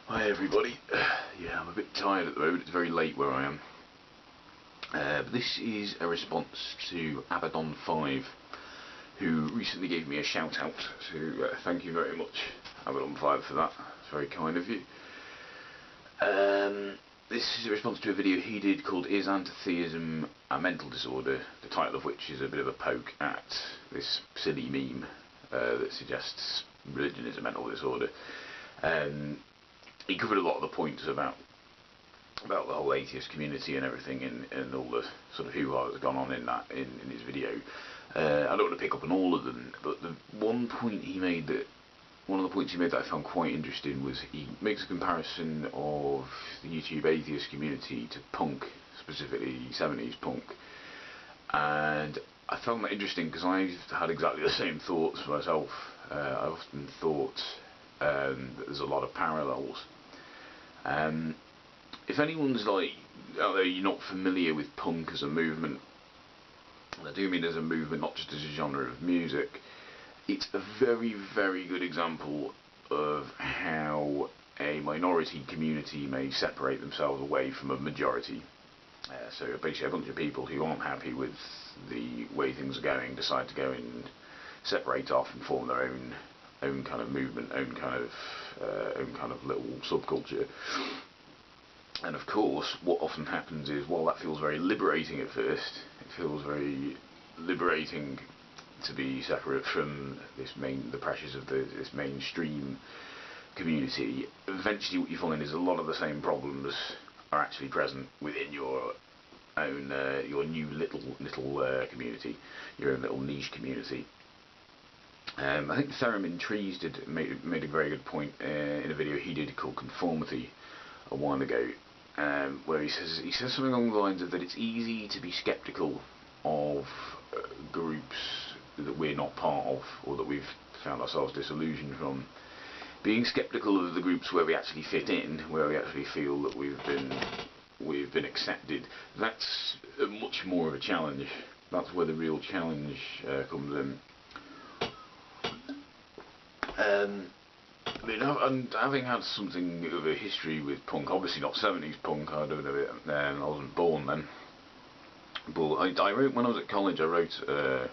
Hi everybody. Yeah, I'm a bit tired at the moment. It's very late where I am. But this is a response to Abaddon5, who recently gave me a shout out. So thank you very much, Abaddon5, for that. It's very kind of you. This is a response to a video he did called "Is Anti-Theism a Mental Disorder?" The title of which is a bit of a poke at this silly meme that suggests religion is a mental disorder. He covered a lot of the points about the whole atheist community and everything, and all the sort of hoo-ha that's gone on in his video. I don't want to pick up on all of them, but one of the points he made that I found quite interesting was he makes a comparison of the YouTube atheist community to punk, specifically 70s punk, and I found that interesting because I've had exactly the same thoughts myself. I've often thought that there's a lot of parallels. If anyone's like out there, you're not familiar with punk as a movement, and I do mean as a movement, not just as a genre of music, it's a very, very good example of how a minority community may separate themselves away from a majority. So basically a bunch of people who aren't happy with the way things are going decide to go and separate off and form their own kind of movement, own kind of little subculture. And of course, what often happens is, while that feels very liberating at first, it feels very liberating to be separate from the pressures of this mainstream community. Eventually, what you find is a lot of the same problems are actually present within your own, your new little community, your own little niche community. I think Theremin Trees made a very good point in a video he did called "Conformity" a while ago, where he says something along the lines of that it's easy to be sceptical of groups that we're not part of, or that we've found ourselves disillusioned from. Being sceptical of the groups where we actually fit in, where we actually feel that we've been accepted, that's much more of a challenge. That's where the real challenge comes in. I mean, having had something of a history with punk, obviously not 70s punk, I don't know it, I wasn't born then, but I wrote, when I was at college, I wrote a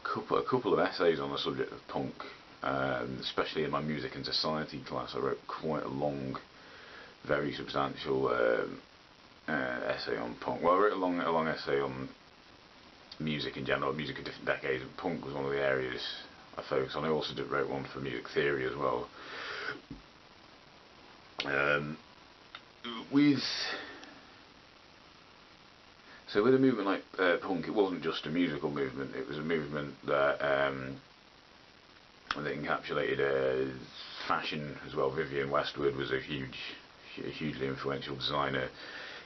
couple of essays on the subject of punk, especially in my music and society class. I wrote quite a long, very substantial essay on punk. Well, I wrote a long essay on music in general, music of different decades, and punk was one of the areas I focused on. I also wrote one for music theory as well. With a movement like punk, it wasn't just a musical movement. It was a movement that encapsulated fashion as well. Vivienne Westwood was a hugely influential designer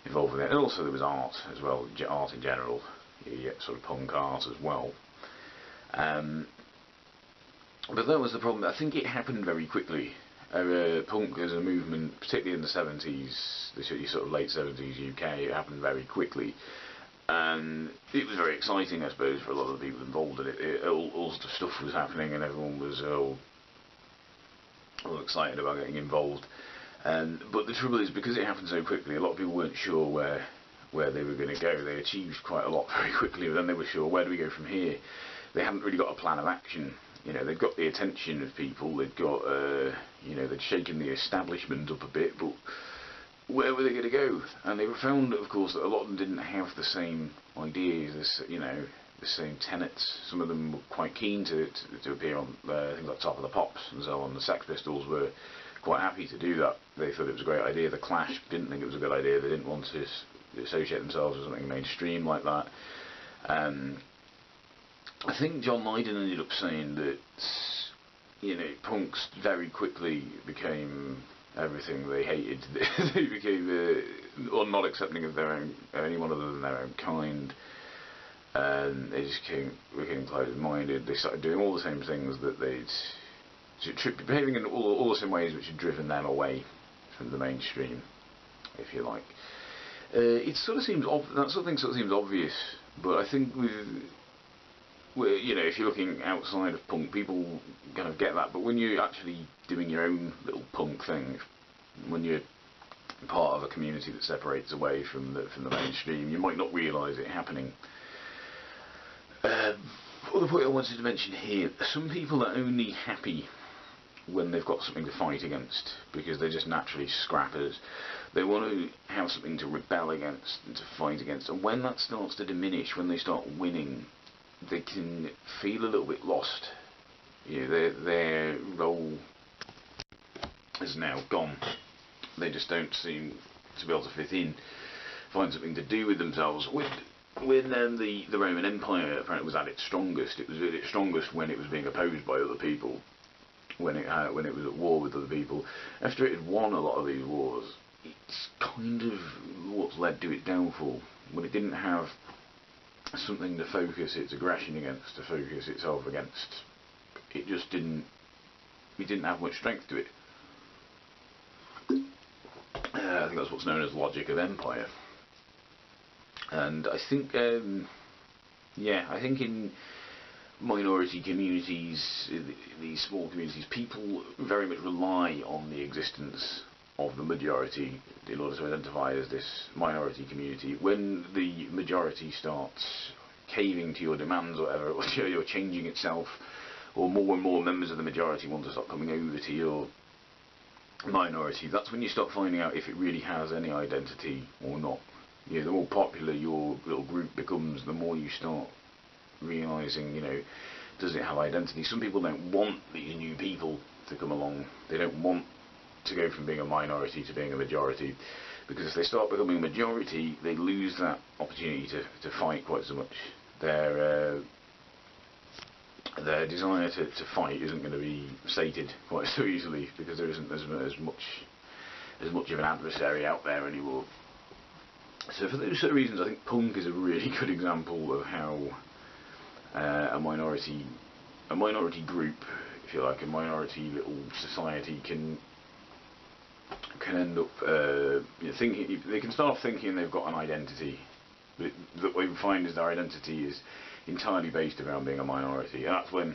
involved with it, and also there was art as well, art in general. You get sort of punk art as well. But that was the problem. I think it happened very quickly. Punk as a movement, particularly in the 70s, the sort of late 70s UK, it happened very quickly. And it was very exciting, I suppose, for a lot of the people involved in it. All sorts of stuff was happening, and everyone was all excited about getting involved. But the trouble is, because it happened so quickly, a lot of people weren't sure where they were going to go. They achieved quite a lot very quickly, but then they were sure, where do we go from here? They hadn't really got a plan of action. You know, they'd got the attention of people, they'd got, they'd shaken the establishment up a bit, but where were they going to go? And they found, of course, that a lot of them didn't have the same ideas, the same tenets. Some of them were quite keen to appear on things like Top of the Pops and so on. The Sex Pistols were quite happy to do that. They thought it was a great idea. The Clash didn't think it was a good idea. They didn't want to associate themselves with something mainstream like that. I think John Lydon ended up saying that, punks very quickly became everything they hated. They became not accepting of anyone other than their own kind, and they just became closed-minded. They started doing all the same things that behaving in all the same ways which had driven them away from the mainstream, if you like. It sort of seems that sort of thing sort of seems obvious, but I think if you're looking outside of punk, people kind of get that, but when you're actually doing your own little punk thing, When you're part of a community that separates away from the mainstream, you might not realise it happening. Other point I wanted to mention here: some people are only happy when they've got something to fight against, because they're just naturally scrappers. They want to have something to rebel against and to fight against, and when that starts to diminish, when they start winning, they can feel a little bit lost. You know, their role is now gone. They just don't seem to be able to fit in, find something to do with themselves. When the Roman Empire apparently was at its strongest, it was at its strongest when it was being opposed by other people, when it was at war with other people. After it had won a lot of these wars, it's kind of what's led to its downfall. When it didn't have something to focus its aggression against, to focus itself against, it just didn't have much strength to it. I think that's what's known as logic of empire. And I think, I think in minority communities, these small communities, people very much rely on the existence of the majority in order to identify as this minority community. When the majority starts caving to your demands or whatever, or you're changing itself, or more and more members of the majority want to start coming over to your minority, that's when you start finding out if it really has any identity or not. You know, the more popular your little group becomes, the more you start realising, you know, does it have identity? Some people don't want these new people to come along. They don't want to go from being a minority to being a majority, because if they start becoming a majority, they lose that opportunity to fight quite so much. Their desire to fight isn't going to be sated quite so easily, because there isn't as much of an adversary out there anymore. So for those sort of reasons, I think punk is a really good example of how a minority group, if you like, a minority little society can end up thinking. They can start off thinking they've got an identity, but what we find is their identity is entirely based around being a minority. And that's when,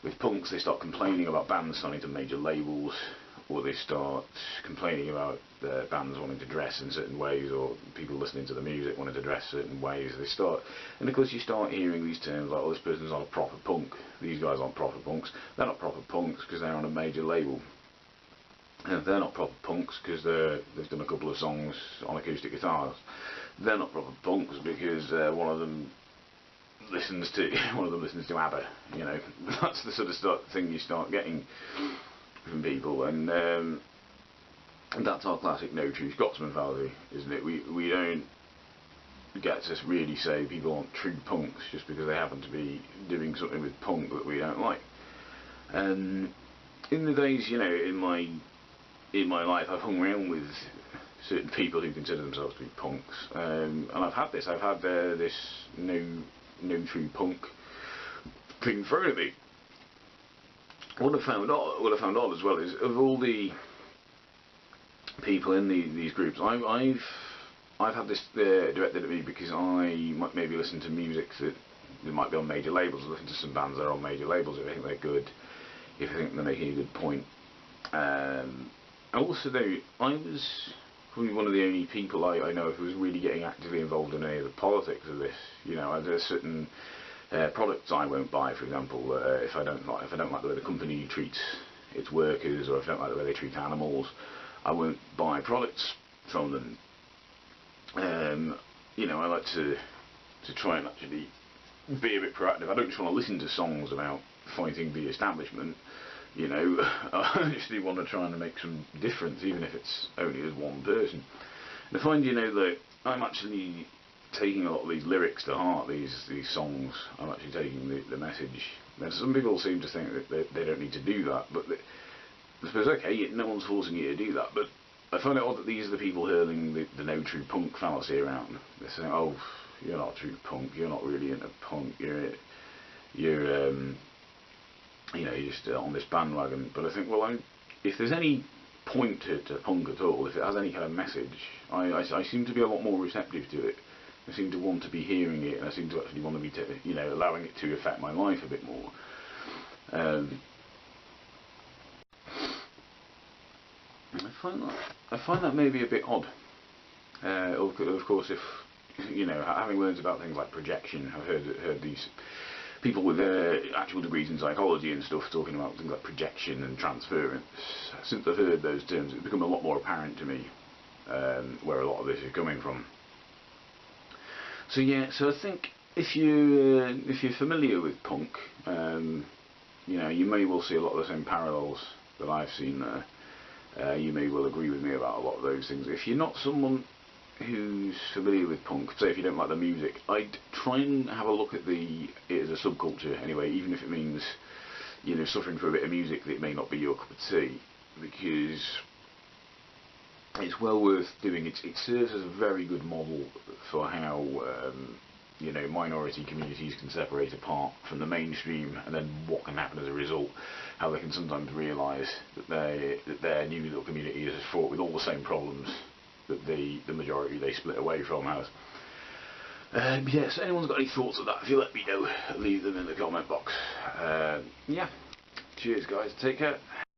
with punks, they start complaining about bands signing to major labels, or they start complaining about bands wanting to dress in certain ways, or people listening to the music wanting to dress certain ways. And of course you start hearing these terms like, oh, this person's not a proper punk, these guys aren't proper punks. They're not proper punks because they're on a major label. And they're not proper punks because they've done a couple of songs on acoustic guitars. They're not proper punks because one of them listens to ABBA. You know, that's the sort of thing you start getting from people, and that's our classic no true Scotsman fallacy, isn't it? We don't get to really say people aren't true punks just because they happen to be doing something with punk that we don't like. And in the days, you know, in my life, I've hung around with certain people who consider themselves to be punks, and I've had this no true punk thing thrown at me. What I found odd as well is, of all the people in these groups, I've had this directed at me because I might maybe listen to music that might be on major labels. I listen to some bands that are on major labels if I think they're good, if I think they're making a good point. Also, though, I was probably one of the only people I know who was really getting actively involved in any of the politics of this. You know, there's certain products I won't buy, for example, if I don't like the way the company treats its workers, or if I don't like the way they treat animals, I won't buy products from them. You know, I like to try and actually be a bit proactive. I don't just want to listen to songs about fighting the establishment. You know, I actually want to try and make some difference, even if it's only as one person. And I find, you know, that I'm actually taking a lot of these lyrics to heart, these songs. I'm actually taking the message. Now, some people seem to think that they don't need to do that, but I suppose, okay, no one's forcing you to do that, but I find it odd that these are the people hurling the no true punk fallacy around. They're saying, oh, you're not a true punk, you're not really into punk, you're you know, you're just on this bandwagon. But I think, well, if there's any point to punk at all, if it has any kind of message, I seem to be a lot more receptive to it. I seem to want to be hearing it, and I seem to actually want to be, you know, allowing it to affect my life a bit more. I find that maybe a bit odd. Of course, if having learned about things like projection, I've heard these people with actual degrees in psychology and stuff talking about things like projection and transference. Since I've heard those terms, it's become a lot more apparent to me where a lot of this is coming from. So yeah, so I think if you're familiar with punk, you may well see a lot of the same parallels that I've seen there. You may well agree with me about a lot of those things. If you're not someone who's familiar with punk, say if you don't like the music, I'd try and have a look at it as a subculture anyway, even if it means suffering for a bit of music that may not be your cup of tea, because it's well worth doing. It serves as a very good model for how minority communities can separate apart from the mainstream, and then what can happen as a result. How they can sometimes realise that their new little community is fraught with all the same problems that the majority they split away from has. Yeah, so anyone's got any thoughts on that, if you let me know, leave them in the comment box. Yeah, cheers guys, take care.